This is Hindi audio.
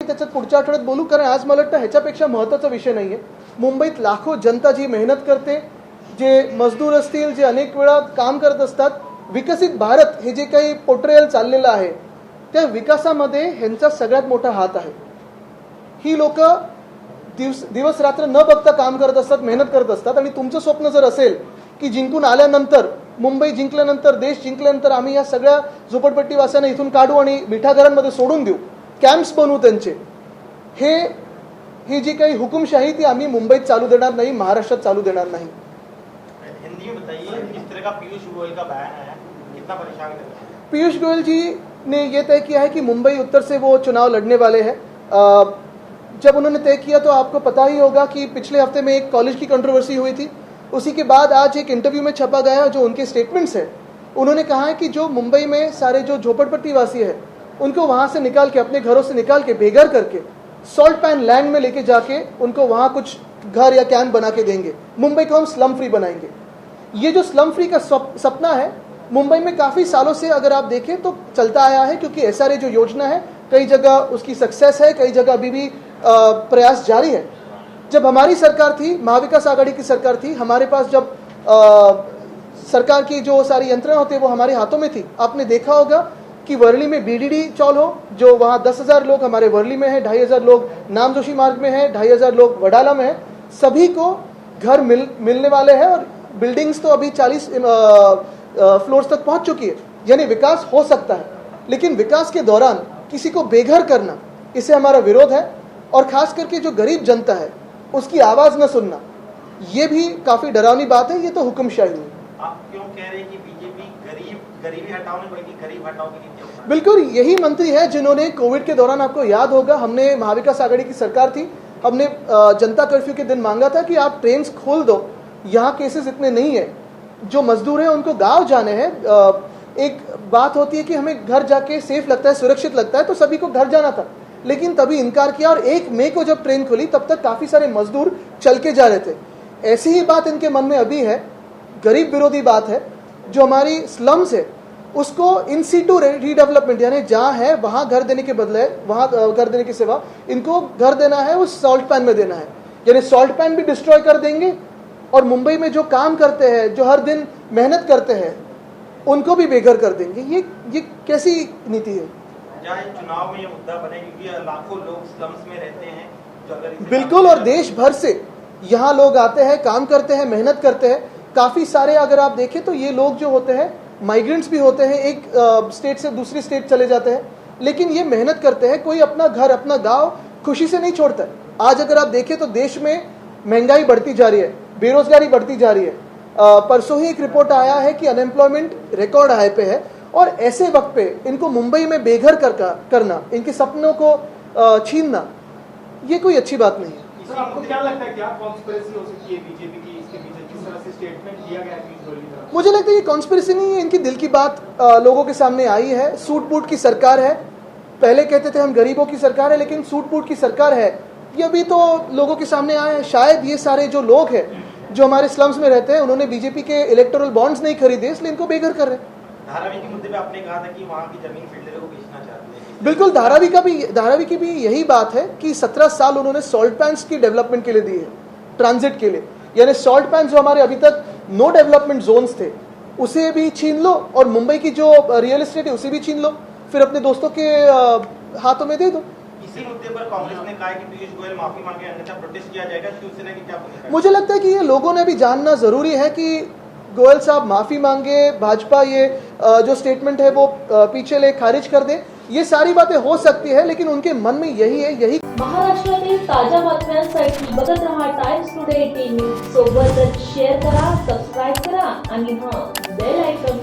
त्याच्यात पुढच्या आठवड्यात बोलू, कारण आज मला वाटतं ह्याच्यापेक्षा महत्त्वाचा विषय नाही आहे. मुंबईत लाखो जनता जी मेहनत करते, जे मजदूर असतील, जे अनेक वेळा काम करत असतात, विकसित भारत हे जे काही पोर्ट्रेयल चाललेलं आहे त्या विकासामध्ये ह्यांचा सगळ्यात मोठा हात आहे. ही लोक दिवस रात्र न बघता काम करत असतात, मेहनत करत असतात. आणि तुमचं स्वप्न जर असेल की जिंकून आल्यानंतर, मुंबई जिंकल्यानंतर, देश जिंकल्यानंतर आम्ही या सगळ्या झोपडपट्टीवासियांना इथून काढू आणि मिठागरांमध्ये सोडून देऊ, कॅम्प्स बनवू त्यांचे, ही जी काही हुकुमशाही ती आम्ही मुंबईत चालू देणार नाही, महाराष्ट्रात चालू देणार नाही. हिंदी में बताइए, किस तरह का पीयूष गोयल का बयान आया, कितना परेशान कर रहा है? पीयूष गोयल जी ने यह तय किया है कि मुंबई उत्तर से वो चुनाव लड़ने वाले हैं. जब उन्होंने तय किया तो आपको पता ही होगा कि पिछले हफ्ते में एक कॉलेज की कंट्रोवर्सी हुई थी. उसी के बाद आज एक इंटरव्यू में छपा गया जो उनके स्टेटमेंट्स है. उन्होंने कहा है कि जो मुंबई में सारे जो झोपड़पट्टी वासी है उनको वहां से निकाल के, अपने घरों से निकाल के, बेघर करके सॉल्ट पैन लैंड में लेके जाके उनको वहां कुछ घर या कैंप बना के देंगे. मुंबई को हम स्लम फ्री बनाएंगे. ये जो स्लम फ्री का सपना है मुंबई में काफी सालों से अगर आप देखें तो चलता आया है, क्योंकि एसआरए जो योजना है कई जगह उसकी सक्सेस है, कई जगह अभी भी प्रयास जारी है. जब हमारी सरकार थी, महाविकास आघाड़ी की सरकार थी, हमारे पास जब सरकार की जो सारी यंत्रणा होती है वो हमारे हाथों में थी. आपने देखा होगा कि वर्ली में बीडीडी चौल हो, जो वहाँ 10,000 लोग हमारे वर्ली में है, 2,500 लोग नामजोशी मार्ग में है, 2,500 लोग वडाला में है. सभी को घर मिलने वाले हैं और बिल्डिंग्स तो अभी 40 फ्लोर्स तक पहुंच चुकी है. यानी विकास हो सकता है, लेकिन विकास के दौरान किसी को बेघर करना, इसे हमारा विरोध है. और खास करके जो गरीब जनता है उसकी आवाज न सुनना, ये भी काफी डरावनी बात है. ये तो हुक्मशाही है. आप क्यों कह रहे हैं कि बीजेपी गरीबी हटाओ नहीं बल्कि गरीब हटाओ की नीति अपना? बिल्कुल यही मंत्री है जिन्होंने कोविड के दौरान, आपको याद होगा, हमने महाविकास आघाड़ी की सरकार थी, हमने जनता कर्फ्यू के दिन मांगा था कि आप ट्रेन खोल दो, यहाँ केसेस इतने नहीं है, जो मजदूर हैं उनको गांव जाने हैं. एक बात होती है कि हमें घर जाके सेफ लगता है, सुरक्षित लगता है, तो सभी को घर जाना था, लेकिन तभी इनकार किया. और 1 मई को जब ट्रेन खुली तब तक काफी सारे मजदूर चल के जा रहे थे. ऐसी ही बात इनके मन में अभी है, गरीब विरोधी बात है. जो हमारी स्लम्स है उसको इन सीटू रीडेवलपमेंट, यानी जहाँ है वहाँ घर देने के बदले, वहाँ घर देने की सिवा इनको घर देना है उस सॉल्ट पैन में देना है. यानी सॉल्ट पैन भी डिस्ट्रॉय कर देंगे और मुंबई में जो काम करते हैं, जो हर दिन मेहनत करते हैं, उनको भी बेघर कर देंगे. ये कैसी नीति है? क्या इस चुनाव में ये मुद्दा बने, क्योंकि लाखों लोग स्लम्स में रहते हैं जो अगर बिल्कुल, और देश भर से यहाँ लोग आते हैं, काम करते हैं, मेहनत करते हैं. काफी सारे अगर आप देखें तो ये लोग जो होते हैं माइग्रेंट्स भी होते हैं, एक स्टेट से दूसरी स्टेट चले जाते हैं, लेकिन ये मेहनत करते हैं. कोई अपना घर, अपना गांव खुशी से नहीं छोड़ता है. आज अगर आप देखें तो देश में महंगाई बढ़ती जा रही है, बेरोजगारी बढ़ती जा रही है. परसों ही एक रिपोर्ट आया है कि अनएम्प्लॉयमेंट रिकॉर्ड हाई पे है. और ऐसे वक्त पे इनको मुंबई में बेघर करना, इनके सपनों को छीनना, ये कोई अच्छी बात नहीं है. सर, आपको क्या लगता है, क्या कॉन्स्पिरेसी हो सकती है बीजेपी की इसके पीछे, जिस तरह से स्टेटमेंट दिया गया है पीयूष गोयल की तरफ? मुझे लगता है ये कॉन्स्पिरेसी नहीं है, इनकी दिल की बात लोगों के सामने आई है. सूट बूट की सरकार है. पहले कहते थे हम गरीबों की सरकार है, लेकिन सूट बूट की सरकार है, ये अभी तो लोगों के सामने आया है. शायद ये सारे जो लोग हैं जो हमारे स्लम्स में रहते हैं, उन्होंने बीजेपी के इलेक्टोरल बॉन्ड्स नहीं खरीदे, इसलिए इनको बेघर कर रहे हैं. धारावी के मुद्दे पे आपने कहा था कि वहाँ की जमीन फील्डरों को बेचना चाहते हैं. बिल्कुल, धारावी की भी यही बात है कि 17 साल उन्होंने सॉल्ट पैन्स की डेवलपमेंट के लिए दी है, ट्रांजिट के लिए. यानी सॉल्ट पैन जो हमारे अभी तक नो डेवलपमेंट जोन्स थे उसे भी छीन लो, और मुंबई की जो रियल एस्टेट है उसे भी छीन लो, फिर अपने दोस्तों के हाथों में दे दो. इसी मुद्दे पर कांग्रेस ने कहा है कि पीयूष गोयल माफी मांगे, अन्यथा प्रोटेस्ट किया जाएगा. शिवसेना की क्या भूमिका है? मुझे लगता है कि ये लोगों ने भी जानना जरूरी है कि गोयल साहब माफी मांगे, भाजपा ये जो स्टेटमेंट है वो पीछे ले खारिज कर दे. ये सारी बातें हो सकती है, लेकिन उनके मन में यही है. यही महाराष्ट्रातील ताज्या बातम्यांसाठी बघत रहा टाइम्स टुडे टीव्ही. सोबतच शेअर करा, सबस्क्राईब करा आणि बेल आयकॉन